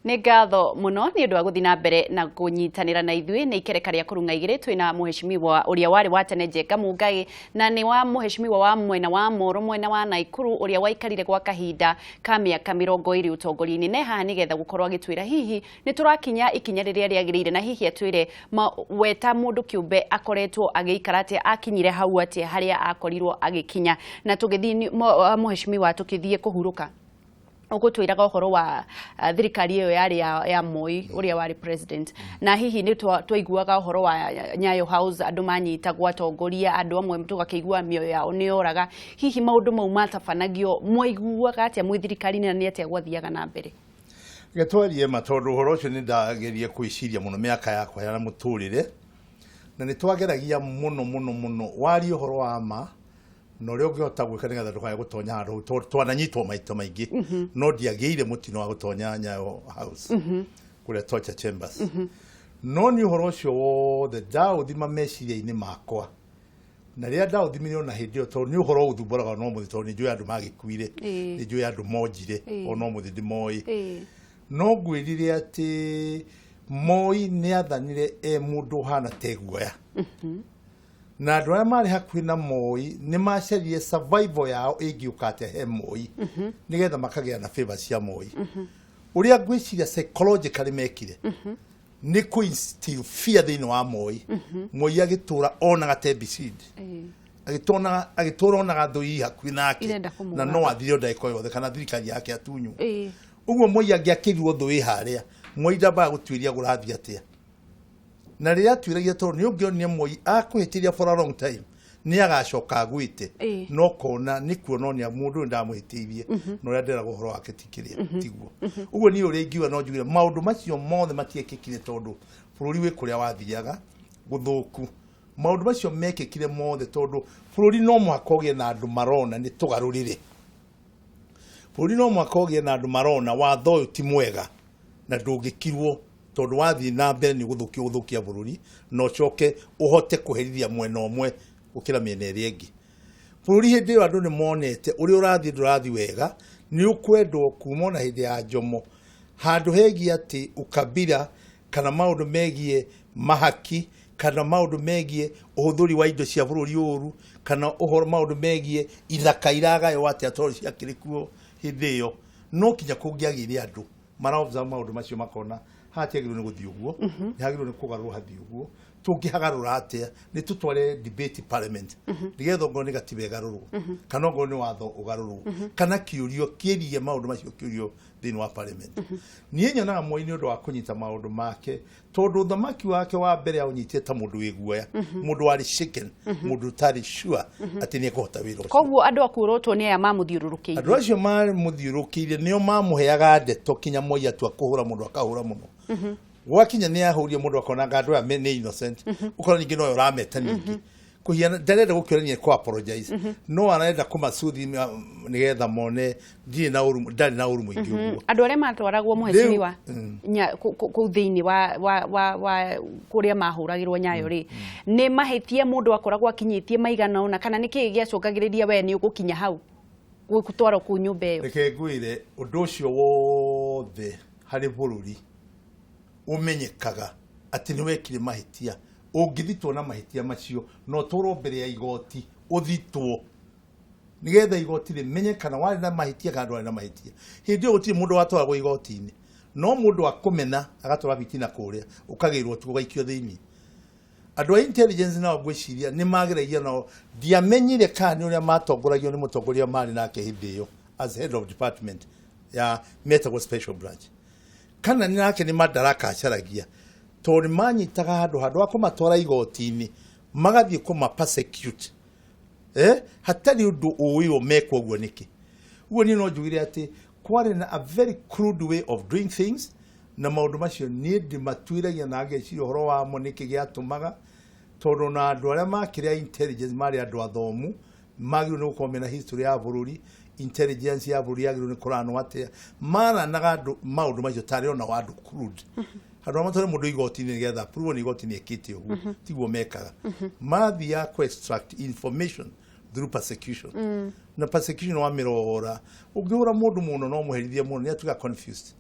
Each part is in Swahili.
Nĩ ngatho muno nĩ ũndũ wa gũthiĩ na mbere na kũnyitanĩra na ithuĩ nĩ ikereka rĩa Kurung'a igiri twina muheshimiwa uria wari wa tene Njenga Mungai na nĩ wa muheshimiwa wa mwena wa Molo mwena wa Naikuru uria waikarire gwa kahinda ka mĩaka 20 ũtongoria-inĩ ne haha nĩgetha gũkorwo agĩtwĩra hihi nĩ tũrakinya ikinya rĩrĩa rĩagĩrĩire na hihi atwĩre weta mũndũ kĩũmbe akoretwo agĩikara atĩa akinyire hau atĩa harĩa akorirwo agĩkinya na tũgĩthiĩ muheshimiwa tũkĩthiĩ kũhurũka Ogotwiraga ũhoro wa thirikari iyo yari ya Moi uria wari president na hihi ni twaiguaga ũhoro wa Nyayo House andu manyitagwo atongoria andu amwe tugakĩigua mĩoyo yao nĩ oraga hihi maundu mau matabanagio mwaiguaga atĩa mwi thirikari na nĩ atĩa gwathiaga na mbere Getwarie matondu ũhoro ũcio nĩ ndagerie kwĩciria mũno mĩaka yakwa ya mũtũrĩre na nĩ twageragia mũno wari ũhoro wa ma no rĩo ngĩhota gwĩka nĩgetha ndũkae gũtonya handũ twananyitwo maita maingĩ no ndiagĩire mũtino wa gũtonya Nyayo House kũrĩa torture chambers no nĩ ũhoro ũcio wothe ndaũthima meciria-inĩ makwa na rĩrĩa ndaũthimire na hĩndĩ ĩyo tondũ nĩ ũhoro ũthumbũraga no mũthĩ tondũ nĩ njũĩ andũ magĩkuire nĩ njũĩ andũ monjire o no mũthĩ ndĩmoĩ no ngwĩrire atĩ Moi nĩ athanire mũndũ hana teguoya na andũ arĩa marĩ hakuhĩ na Moi nĩ macerire survival yao ĩngĩũka atĩa he Moi nĩgetha makagĩa na favor cia Moi ũrĩa ngwĩciria psychologically mekire nĩ kũinstill fear thĩinĩ wa Moi Moi agĩtũra onaga tebicid agĩtũra onaga thũi hakuhĩ nake na no athire ndagĩka yothe kana thirikari yake atunywo ũguo Moi angĩakĩrirwo thũi harĩa Moi ndambaga gũtuĩria gũrathiĩ atĩa na rĩrĩa tuĩragia tondũ nĩ ũngĩonia Moi akũhĩtĩria for a long time nĩ agacoka agwĩte no kona nĩ kuononia mũndũ ndamũhĩtĩirie no rĩa nderaga ũhoro wake tikĩrĩa tiguo ũguo niĩ ũrĩa ingiuga no njugire maũndũ macio mothe matiekĩkire tondũ bũrũri wĩ kũrĩa wathiaga gũthũku maũndũ macio mekĩkire mothe tondũ bũrũri no mũhaka ũgĩe na andũ marona nĩ tũgarũrĩre bũrũri no mũhaka ũgĩe na andũ marona watho ũyũ ti mwega na ndũngĩkirwo tondu wathi na mbere ni guthukia bururi no coke uhote kuherithia mwena omwe ukira miena ĩrĩa ĩngĩ bururi hindi yo andu ni monete uri urathi ndurathi wega ni ukwendwo kuma na hindi ya njomo handu hegi ati ukabira kana maundu megie mahaki kana maundu megie uhuthuri wa indo cia bururi uru kana uhoro maundu megie ithaka iraga yo ati atori cia kirikuo hindi yo no kinya kungiagire andu maraobza maundu macio makona hatiagirwo nĩ gũthiĩ ũguo nĩ hagirwo nĩ kũgarũra hathi ũguo tũngĩhagarũra atĩa nĩ tũtware debate parliament nĩgetha ngoro nĩ gatiba ĩgarũrwo kana ngoro nĩ watho ũgarũrwo kana kĩũrio kĩerie maũndũ macio kĩũrio thĩinĩ wa parliament niĩ nyonaga Moi nĩ ũndũ wa kũnyita maũndũ make tondũ thamaki wake wa mbere aũnyitĩte ta mũndũ wĩ guoya mũndũ warĩ shaken mũndũ ũtarĩ sure atĩ nĩ ekũhota wĩra ũcio koguo andũ akurotwo nĩ aya mamũthiũrũrũkĩirie andũ acio mamũthiũrũkĩirie nĩo mamũheaga ndeto kinya Moi atua kũhũra mũndũ akahũra mũno wakinya nĩ ahũrie mũndũ akona andũ aya nĩ innocent ukora ningĩ no ũrameta ningĩ kuhiana ndarenda gũkĩrania ko apologize no arenda kũmasuthi nĩgetha mone ndirĩ na ũru mũingĩ ũguo andũ arĩa matwaragwo muheshimiwa kũu thĩinĩ wa kũrĩa mahũragĩrwo Nyayo rĩ nĩ mahĩtia mũndũ akoragwo akinyĩtie maigana ona kana nĩkĩ gĩacũngagĩrĩria we nĩ ũgũkinya hau gũtwarwo kũu nyũmba ĩyo reke ngwĩre ũndũ ũcio wothe harĩ bũrũri umenyekaga ati ni wekire mahitia ungithitwo na mahitia macio no tũrwo mbere ya igoti uthitwo nigetha igoti rimenyekana wari na mahitia kana ndwari na mahitia hindi yo gũtirĩ mũndũ watwaragwo igoti-inĩ no mũndũ akũmena agatwara bitina kũrĩa ukagĩrwo tu ũgaikio thĩinĩ andũ a intelligence na ngwĩciria nĩ mageragia no ndiamenyire kana ũrĩa matongoragio nĩ mũtongoria marĩ nake hindi ĩyo as head of department ya metagwo special branch kana ni nake ni madaraka acaragia tondu manyitaga handu akumatwara igoti-inĩ magathie kuma persecute hatari undu uyo meko guo niki ugo ni no njugire ati kwari na a very crude way of doing things na maundu macio ni ndimatuiragia na ngeciria horo wa mo niki giatumaga tondu na andu aria makire intelligence mari andu athomu magirwo ni gukomena history ya bururi intelligence ya bururi yagirwo ni kurano atia mara na maundu macio tari ona wandu crude handu amatore mundu igoti-inĩ nĩgetha approve ni igoti-inĩ ekite uguo tiguo mekaga mathi ya extract information through persecution na persecution wa mirora ũngĩhũra mũndũ mũno no mũherithie mũno ni atuga confused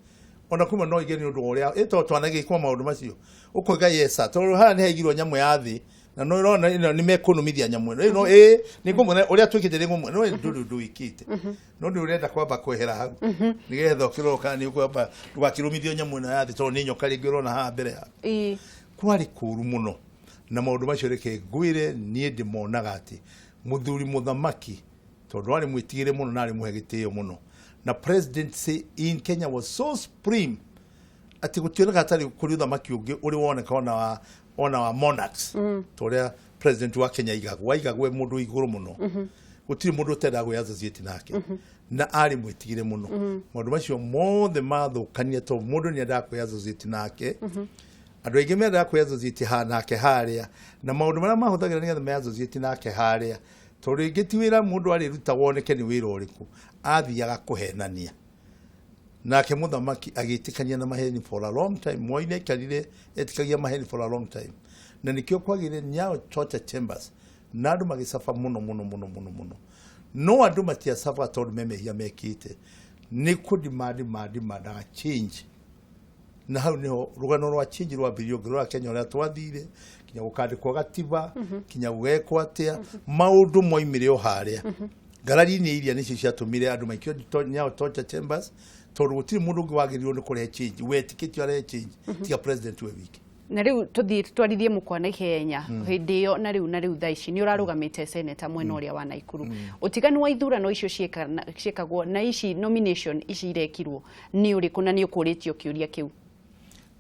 ona kuma no igeni undu uria ito twanage kwa maundu macio ukoiga yesa to ha ne higirwo nyamu ya thi na no irona ino ni mekonomithia nyamu ino ni ngumwe uria twikite ni ngumwe no ndu ikite no ndu urenda kwamba kwehera hau nigetha ukiroka ni kwamba ndugakirumithio nyamu ya thi to ni nyoka ringi urona ha mbere ha kwari kuru muno na maundu macio reke ngwire nie ndimonaga ati muthuri muthamaki tondu ari mwitigire muno na ari muhegitio muno na presidency in Kenya was so supreme ati gutioneka atari kuri uthamaki ungi uri woneka ona wa monarchs toria president wa Kenya igagwe mundu iguru muno gutiri mundu utenda gwe associate nake na ari mwitigire muno maundu macio mothe mathukania to mundu ni enda gwe associate nake andu aingĩ menda gwe associate nake haria na maundu maria mahuthagira nigetha me associate nake haria to ringi ti wira mundu ari ruta woneke ni wira uriku athiaga kuhenania nake muthamaki agitikania na maheni for a long time moine karire etikagia maheni for a long time na nikio kwagire nyao torture chambers na andu magisafa muno no andu matia safa tondu memehia mekite ni kudimandi madaga change na hau niho rugano rwa change rwa biliogo rwa Kenya rwa twathire kinya gukandikwo gatiba kinya gugekwo atia maundu moimire o haria garari ni iria nicio ciatumire andu maikio nyao torture chambers tondu gutiri mundu ungi wagirirwo ni kure change wetikitio are change tiga president we wiki na riu tuthii twarithie mukwa na ihenya hindi yo na riu thaici ni urarugamite senator mwena uria wa Naikuru utiganu wa ithurano icio ciekagwo na ici nomination ici irekirwo ni uriku na ni ukuritio kiuria kiu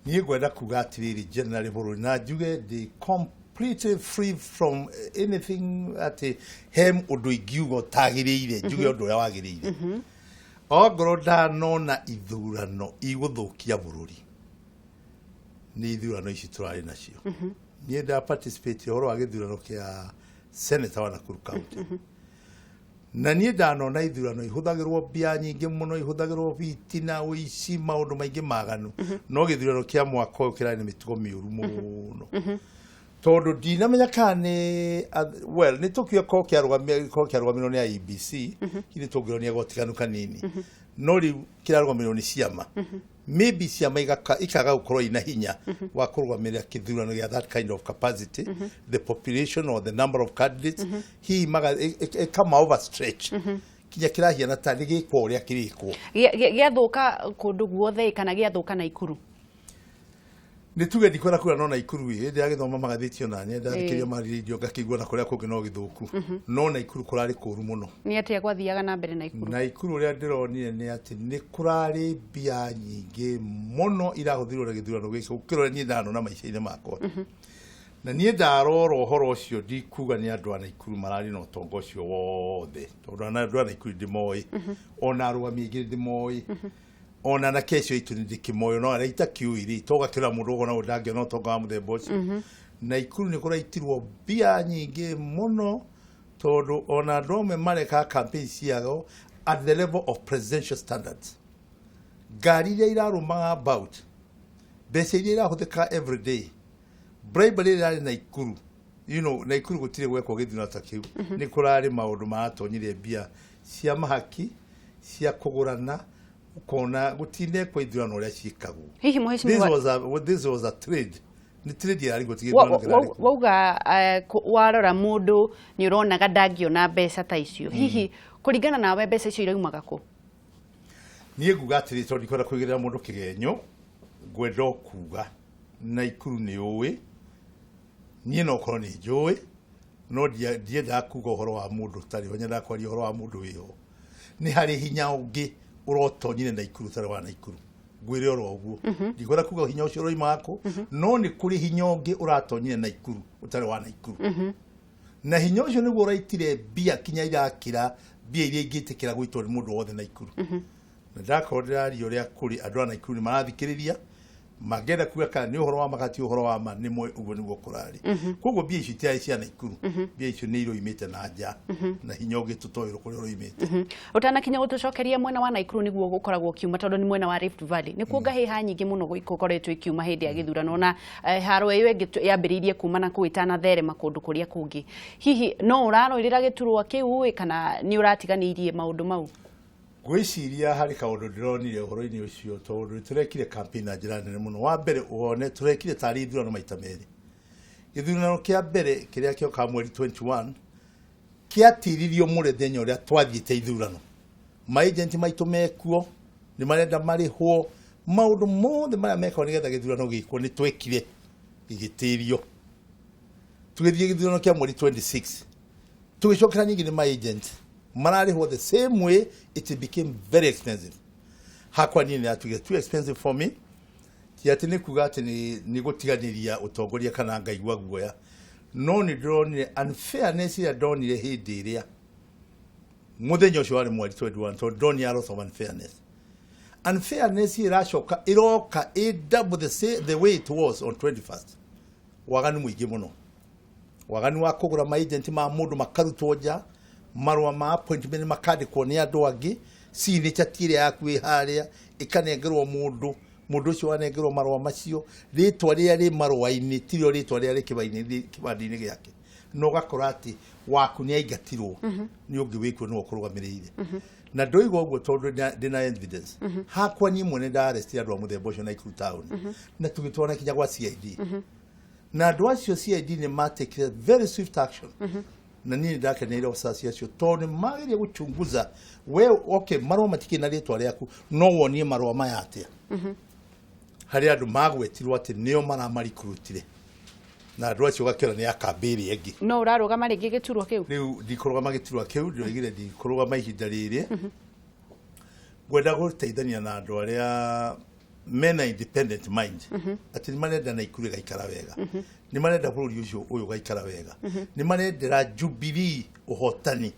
ni gwenda kuga atiriri general bururi na njuge the completely free from anything at hem undu ingiugo tagiriire njuge undu uria wagiriire ogoro ndanona ithurano iguthukia bururi ni ithurano ici turari nacio ni nda participate horo wa githurano kia senator wa Nakuru County na ni ndanona ithurano ihuthagirwo bia nyingi muno ihuthagirwo vitina uici maundu maingi maganu no githurano kia mwaka uyu kirani mitugo miuru muno tondu ndinamenya kane well ni tukio ko kiarugamiro ni IBC kini tugiro ni gotikanu kanini no ri kirarugamiro ni ciama maybe ciama ikaga gukorwo ina hinya wa kurugamira kithurano ya that kind of capacity the population or the number of candidates he maga come overstretch kinya kirahia na tani gikwo uria kirikwo giathuka kundu guothe kana giathuka Naikuru ni tuge ndikora kura no Naikuru ndi agithoma magathitio na nyenda ndikiria maridio ngakigwa na kuria kungi no githuku no Naikuru kurari kuru muno ni atia gwathiaga na mbere Naikuru uria ndironire ni ati ni kurari bia nyingi muno irahuthirwo na githurano giki ukirore ni ndano na maisha-ini makwa na ni ndaroro horo ucio ndikuga ni andu a Naikuru marari no tongo ucio wothe tondu na andu a Naikuru ndimoi ona arugami ingi ndimoi ona na kesho itu ndikimoyo no araita kiuiri toga kira mundu gona udange no toga muthemba ucio Naikuru ni kuraitirwo bia nyingi muno tondu ona ndome mareka campaign ciago at the level of presidential standards gari iria irarumaga about mbeca iria irahuthika every day bribery ira Naikuru you know Naikuru gutire gwekwo githuna ta kiu ni kurari maundu maratonyire bia cia mahaki cia kugurana ukona gutinde kwa ithurano uria ciikagwo hihi muheshimiwa this was a trade ni trade ya rigo tigire wauga warora mundu ni urona gadagio na mbeca ta icio hihi kuringana nawe mbeca icio iraumaga ku nie nguga atiri tondu ikora kwigirira mundu kigenyo gwendo kuga Naikuru ni uwi nie no korwo ni njui no ndienda kuga uhoro wa mundu tari nyenda kwaria uhoro wa mundu wiho ni hari hinya ungi urotonyire Naikuru tari wa Naikuru gwire oro oguo ndigora kuga hinya ucio roi mako no ni kuri hinya ungi uratonyire Naikuru utari wa Naikuru na hinya ucio niguo uraitire bia kinya irakira bia iria ingitikira gwitwo ni mundu wothe Naikuru na ndakorera ri uria kuri andu a Naikuru ni marathikiriria magenda kuga kana ni uhoro wa magati uhoro wa ma ni mwe uguo niguo kurari koguo bia icio tia cia Naikuru bia icio ni iro imite na nja na hinya ungi tutoiro kuri ro imite utana kinya gutucokeria mwena wa Naikuru niguo gukoragwo kiuma tondu ni mwena wa Rift Valley ni kuga hiha nyingi muno gukoretwo ikiuma hindi ya githurano na haro iyo ingi yambiririe kuma na kuitana there makundu kuria kungi hihi no uraroirira giturwa kiu kana ni uratiganirie maundu mau gwiciria hari kaundu ndironire uhoro-ini ucio tondu turekire campaign na njira nene muno. Wa mbere uone turekire tari ithurano maita meri. Githurano kia mbere kiria kio ka mweri 21 kiatiririo muthenya uria twathiite ithurano. Maagenti maitu mekuo ni marenda marihwo maundu mothe maria mekwo nigetha githurano gikwo ni twekire igitirio. Tugithie githurano kia mweri 26 tugicokera nyingi ni maagenti mararihwo the same way. It became very expensive. Hakwa ni atuge too expensive for me. Tiati ni kuga ati ni gutiganiria utongoria kana ngaigwa guoya. No ni ndronire unfairness ya ndonire hindi iria muthenya ucio wari mweri 21 to ndoni a lot of unfairness iracoka iroka double the way it was on 21st. Wagani muingi muno. Wagani wa kugura ma agent ma mundu makarutwo nja marwa ma appointment makandikwo ni andu angi signature tire yaku haria ikanengerwo mundu ucio wanengerwo marwa macio ritwa ria ri marwa-ini tirio ritwa ria ri kibandi-ini giake no gakora ati waku ni aingatirwo ni ungi wikwo no kurugamirire na ndoigo uguo tondu ndina evidence hakwa ni mwene nda arrest andu a muthemba ucio na Ikuru town na tugitwara kinya gwa CID na andu acio CID ni matekire very swift action na nini ndakenera officers acio tondu magirie guchunguza we okay marwa matikina ritwa riaku no wonie marwa maya atia hari andu magwetirwo ati nio maramaricrutire na andu acio gakira ni akambiri engi no urarugama ringi giturwa kiu riu ndikurugama giturwa kiu ndirigire ndikurugama ihinda riri gwenda guteithania na andu aria mena independent mind ati ni marenda na Ikuru gaikara wega ni marenda bururi ucio uyu gaikara wega ni marendera Jubilee uhotani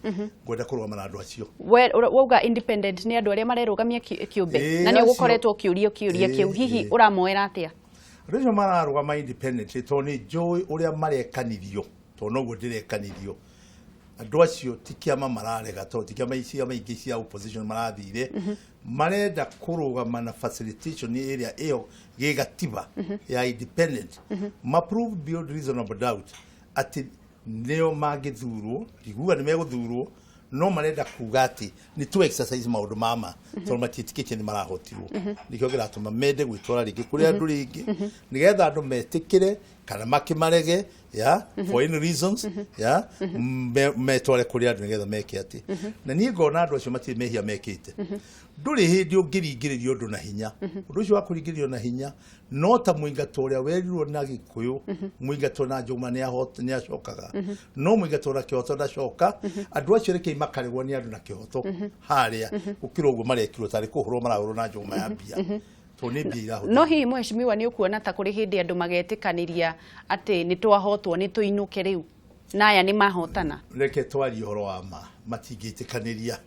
gwenda kurugama na andu acio wauga independent ni andu aria marerugamia kiumbe na ni ugukoretwo kiuria kiu hihi uramoera atia rijo mararugama independent to ni joy uria marekanirio to no gudirekanirio andu acio tikiama mararega to tikiama cia maingi cia opposition marathire marenda kurugama na facilitation ni area iyo gigatiba ya independent prove beyond reasonable doubt ati neo magithurwo iguga ni meguthurwo no marenda kuga ati ni to exercise maundu mama to matitikitie ni marahotirwo nikio giratuma mende gwitwara ringi kuri andu ringi nigetha andu metikire kana makimarege ya for any reasons ya metware kuri andu nigetha meke ati na ni ngona andu acio matire mehia mekite nduri hindi ungiringiririo undu na hinya undu ucio wa kuringiririo na hinya no ta muingato uria werirwo na Gikuyu muingato na Njuma ni acokaga no muingato na Kihoto ndacoka andu acio reke makaregwo ni andu na Kihoto haria ukiro uguo marekirwo tari kuhurwo marahurwo na Njuma ya mbia no hi mheshimiwa ni ukuona ta kuri hindi andu magetikaniria ati ni twahotwo ni tuinuke riu naya ni mahotana reke twari horo wa matingitikaniria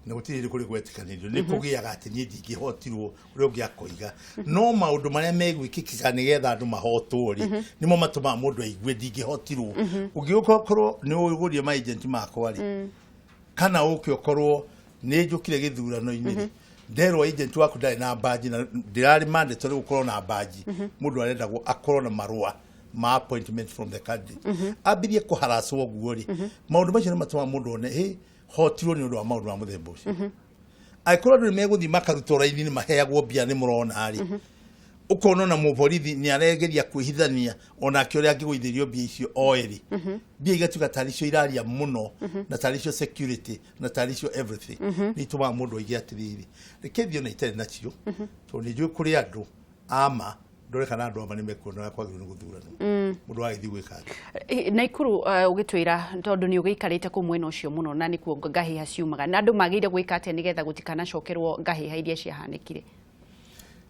na gutiri kuri gwetikanirio ni kugiaga ati ni ndingihotirwo uri ungiakoiga no maundu maria megwikikika nigetha andu mahotwo ri nimo matuma mundu aigwe ndingihotirwo ungiukorwo ni ugurie ma agent makwa ri kana ukiokorwo ni njukire githurano-ini ndero agent waku ndari na baji na ndirari mandatory gukorwo na baji mundu arenda akorwo na marua ma appointment from the candidate abirie kuharaswo guo ri maundu macio ni matuma mundu one hotirwo ni undu wa maundu ma muthemba ucio aikorwo ni meguthi makaruta raini ni maheagwo mbia ni murona ari ukono na muborithi ni aregeria kwihithania ona kioria angiguithirio mbia icio oeri mbia igatuga taricio iraria muno na taricio security na taricio everything ni tuma mundu igi atiriri rekethio na itari nacio to ni jwe kuri andu ama ndore kana andu ama ni mekuona ya kwagirwo ni guthurana mundu agithi gwika na Ikuru ugitwira tondu ni ugikarite ku mwena ucio muno na nikuo ngahi haciumaga na andu magire gwika ate nigetha gutikana cokerwo ngahi hairia ciahanikire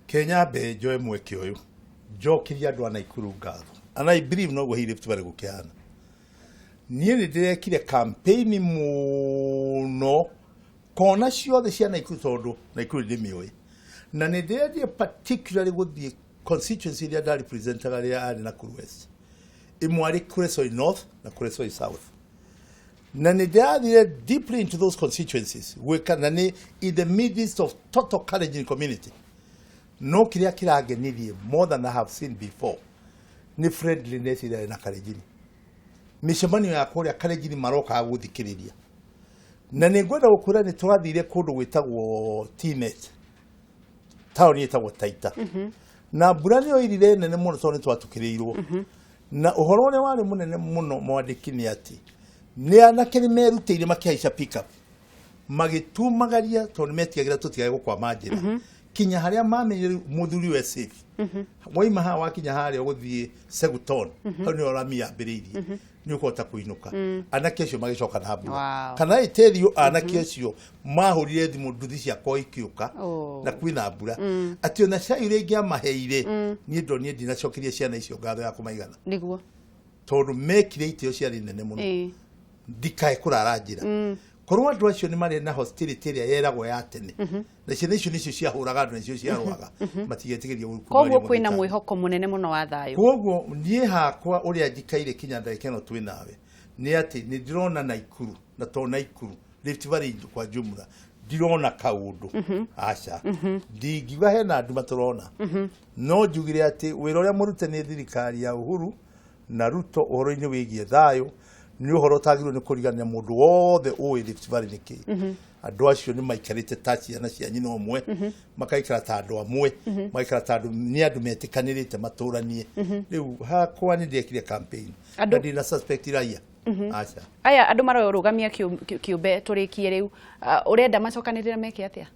Kenya be joe mweke uyu jokiria andu ana Ikuru ngatho and I believe no go hire tubare gukiana nie ni ndirekire campaign muno kona ciothe cia na Ikuru tondu na Ikuru ndimioi na ni ndiendie particularly guthie constituency iria ndari representaga ria ari na Nakuru West imwari Kuresoi North na Kuresoi South na ni ndiathire deeply into those constituencies wekana ni in the midst of total Kalenjin community no kiria kiragenirie more than I have seen before ni friendliness ira na Kalenjin mishemanio ya kuria Kalenjin maroka guthikiriria na ningwenda gukura ni twathire kundu gwitagwo Tinet town yetagwo Taita na mbura niyo irire nene muno tondu twatukirirwo na uhoro ule wari munene muno mwandiki ni ati ni anake ni merutire makihaica pickup magitumagaria tondu metiagira tutigaye gukwa majira kinya haria mamenye muthuri we safe moima ha wakinya haria guthie Seguton hau ni orami yambiririe ni ukota kuinuka anake cio magicoka na mbura kana iterio anake cio mahurire thimu nduthi cia koikiuka na kwina mbura ati ona cai ringi amaheire ni ndoni ndinacokirie ciana icio ngatho ya kumaigana niguo tondu mekire itio ciari nene muno ndikae kurara njira korwa andu acio ni mari na hostility ria yeragwo ya tene na ciana icio nicio ciahuraga andu nicio ciarwaga matigetigeria koguo kwina mwihoko munene muno wa thayo koguo nie hakwa uria njikaire kinya ndakeno twi nawe ni ati ni ndirona Naikuru na to Naikuru Rift Valley kwa jumla ndirona kaundu aca ndingiuga hena andu maturona no njugire ati wira uria murute ni thirikari ya Uhuru na Ruto uhoro-ini wigie thayo ni uhoro tagirwo ni kurigania mundu wothe uwi Rift Valley niki andu acio ni maikarite tachi na cia nyina omwe makaikara ta andu amwe makaikara ta andu ni andu metikanirite maturanie riu hakwa ni ndekire campaign andi na suspect raia acha aya andu marorugamia kiumbe turikie riu urenda macokanirire meke atia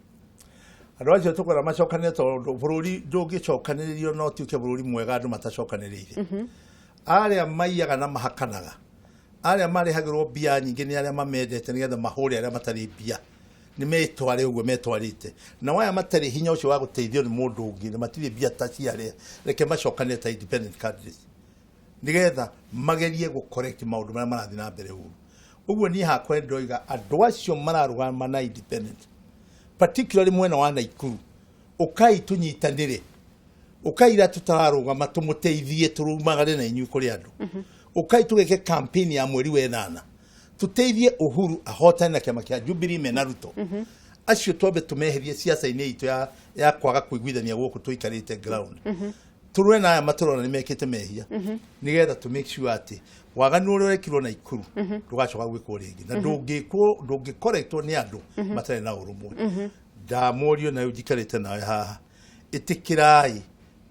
andu acio tukora macokanire tondu bururi ndungicokaniririo no tiuke bururi mwega andu matacokanirire aria maiyaga na mahakanaga aria marehagirwo bia nyingi ni aria mamendete nigetha mahuri aria matari bia ni metware uguo metwarite na waya matari hinya ucio wa guteithio ni mundu ungi ni matiri bia ta ciaria reke macokane ta independent candidates nigetha magerie gu correct maundu maria marathi na mbere uguo ni hakwa ndoiga andu acio mararugama na independent particularly mwena wa Naikuru ukai tunyitanire ukaira tutararugama tumuteithie turumagare na inyu kuri andu ukai tugeke campaign ya mweri wa 8 tuteithie Uhuru ahotane na kiama kia Jubilee mena Ruto acio tobe tumeherie siasa-ini itu ya kwaga kuiguithania guku tuikarite ground turwe na maturona ni mekite mehia nigetha to make sure ati waganu uri wekirwo Naikuru tugacoka gwikwo ringi na ndungikorektwo ni andu matare na urumwe ndamorio na ujikarite nawe haha itikirai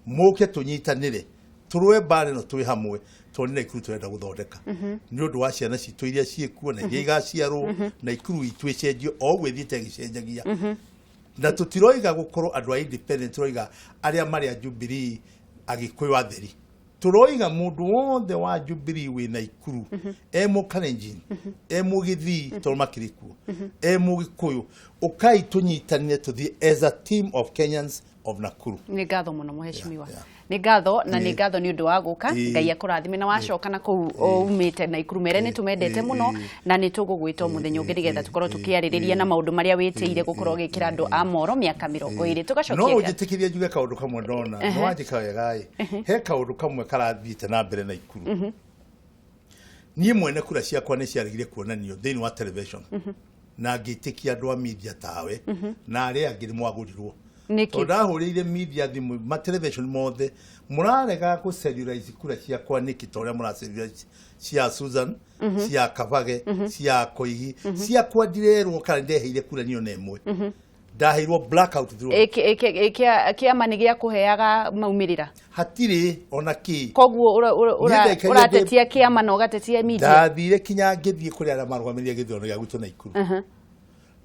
muke tunyitanire turwe bare no twi hamwe tondu Naikuru turenda guthondeka ni undu wa ciana citu iria ciekuo na iria igaciarwo Naikuru itwecenjio o gwithite gicenjagia na tutiroiga gukorwo andu a independent turoiga aria mari a Jubilee agikuyu atheri turoiga mundu wothe wa Jubilee wi Naikuru emu Kalenjin emu Githii tondu makirikuo emu Gikuyu ukai tunyitanire tuthie as a team of Kenyans of Nakuru ni ngatho muno muheshimiwa ni ngatho na ni ngatho ni undu wa guka ngai akurathime na wacoka na ku umite Naikuru mere ni tumendete muno na ni tugugwita muthenya ungi nigetha tukorwo tukiaririria na maundu maria witiire gukorwo gikira andu a Molo miaka 20 tugacokia no ujitikiria njuge kaundu kamwe ndona no wajika wega he kaundu kamwe karathite na mbere Naikuru ni mwene kura ciakwa ni ciarigire kuonanio thini wa television na ngitikia andu a media tawe na aria angĩ nĩ mwagurirwo ndahũrĩire media thimu ma television mothe murarega ku cellularize kura ciakwa niki toria muracellularize cia Susan cia Kabage cia Koigi ciakwa ndirerwo kana ndeheire kura niyo nemwe ndaheirwo blackout through kiama nĩ gĩa kuheaga maumirira hatire ona ki koguo uratetia kiama na ugatetia media ndathire kinya ngithie kuri ara marugamiria githono gĩa gwitũ Naikuru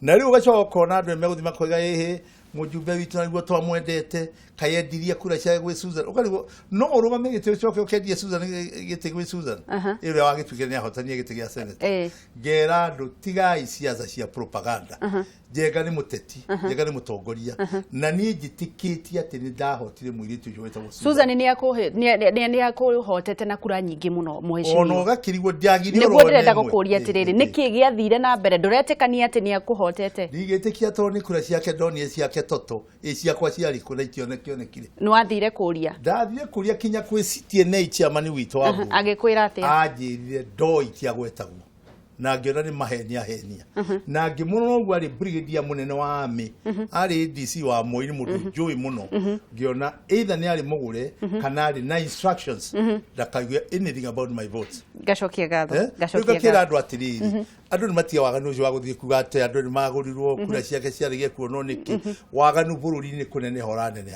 na riu gacoka na andu meguthima koiga ehe mujumbe witu niguo twamwendete kayendiria kura cia gwi Susan ukarigo no urugame gitio coke ukendia Susan giti gwi Susan ire wagituike ni ahotania giti gia Senate gera andu tigai ciaca cia propaganda jega ni muteti jega ni mutongoria na ni njitikitie ati ni ndahotire muiritu ucio wetagwo Susan ni akuhotete na kura nyingi muno muheshimiwa ono gakirigwo ndiagire oro niguo ndirenda gukuria atiriri niki giathire na mbere nduretekania ati ni akuhotete ndigitikia to ni kura ciake ndoni ciake toto ciakwa ciari kuna ikionekire no athire kuria ndathire kuria kinya kwi CTNA chairman witu wabu agikwira atia ajirire ndoi tia gwetagwo na ngiona ni mahenia na ngimuno gwa ri brigadier munene wa army ari DC wa Moi mundu njui muno ngiona either ni ari mugure kana ari na instructions ndakaigua anything about my votes gacokia gatho kira andu atiriri andu ni matia waganu ucio wa guthie kuga ate andu ni magurirwo kura ciake ciarige kuono niki waganu bururi-ini kunene hora nene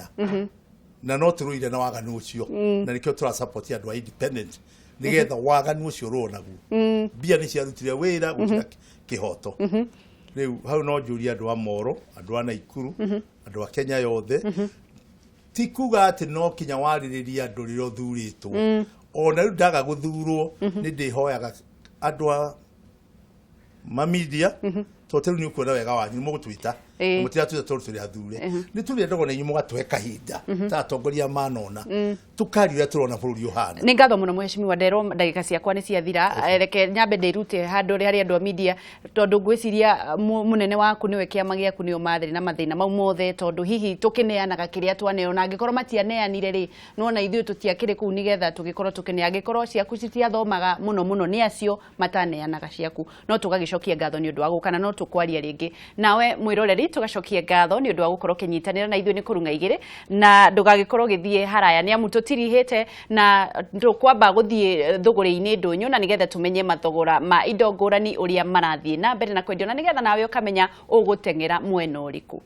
na no turuire na waganu ucio na nikio tura support andu a independent nigetha waganu ucio ro nagu bia ni ciarutire wira gukira kihoto riu hau no njuria andu a Molo andu a Naikuru andu a Kenya yothe ti kuga ati no kinya waririria andu riro thuritwo ona riu ndaga guthurwo ni ndihoyaga andu a media toteru ni ukuona wega wanyu mugutwita mutira tuza turi athure ni turi ndogo na nyumu gatwe kahinda ta tongoria manona tukari ria turona bururi uhana ni ngatho muno muheshimiwa Ndero ndagika ciakwa ni ciathira reke nyambe ndirute handu ri andu a media tondu ngwiciria munene waku niwe kiama giaku ni umathiri na mathina mau mothe tondu hihi tukineanaga kiria twaneo na angikorwo matianeanire ri nona ithuĩ tutiakire kuu nigetha tugikorwo tukine angikorwo ciaku citiathomaga muno ni acio mataneanaga ciaku no tugagicokia ngatho ni undu wa gukana no tukwaria ringi nawe mwiroreri tugacokia ngatho ni undu wa gukorwo kinyitanira na ithuĩ ni Kurung'a igiri na ndugagikorwo githie haraya ni amu tutirihite na ndukwamba guthie thuguri-ini ndunyu na nigetha tumenye mathogora ma indo ngurani uria marathie na mbere na kwendio na nigetha nawe ukamenya ugutengera mwena uriku.